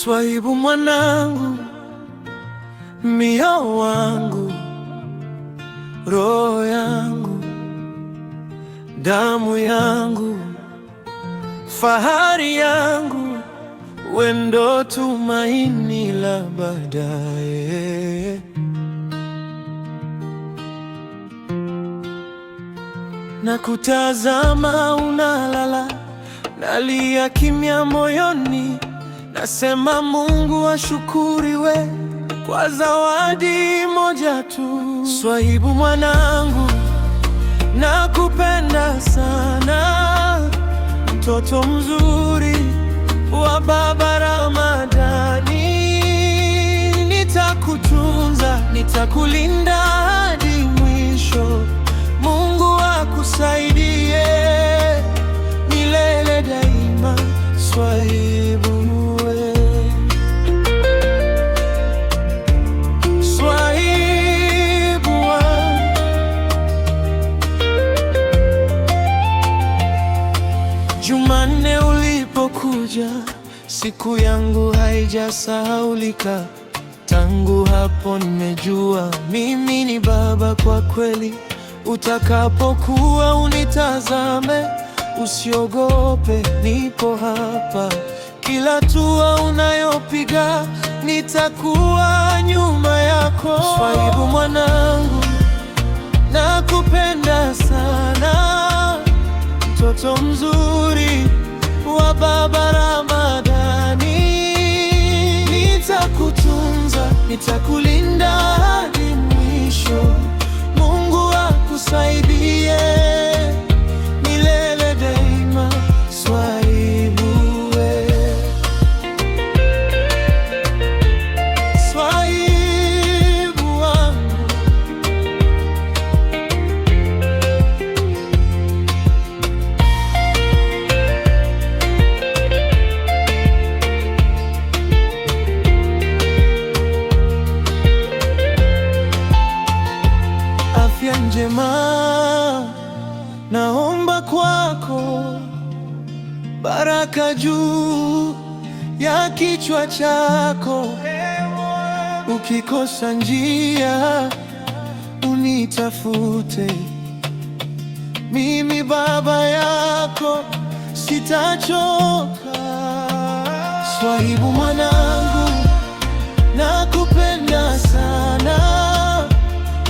Swaibu mwanangu, mio wangu, roho yangu, damu yangu, fahari yangu, wewe ndo tumaini la baadaye. Na kutazama unalala, nalia kimya moyoni, nasema Mungu ashukuriwe kwa zawadi moja tu. Swaibu mwanangu, nakupenda sana, mtoto mzuri wa baba Ramadhani. Nitakutunza, nitakulinda hadi mwisho. Mungu akusaidie milele daima, Swaibu. Jumanne ulipokuja, siku yangu haijasahaulika. Tangu hapo nimejua mimi ni baba kwa kweli. Utakapokuwa unitazame, usiogope, nipo hapa. Kila hatua unayopiga, nitakuwa nyuma yako. Swaibu mwanangu, nakupenda sana, mtoto mzuri wa baba Ramadhani. Nitakutunza, nitakulinda hadi mwisho. Mungu akusaidie milele daima, Swaibu we. Swaibu wangu, afya njema naomba kwako, baraka juu ya kichwa chako. Ukikosa njia unitafute, mimi baba yako sitachoka. Swaibu mwanangu, nakupenda sana,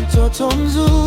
mtoto mzuri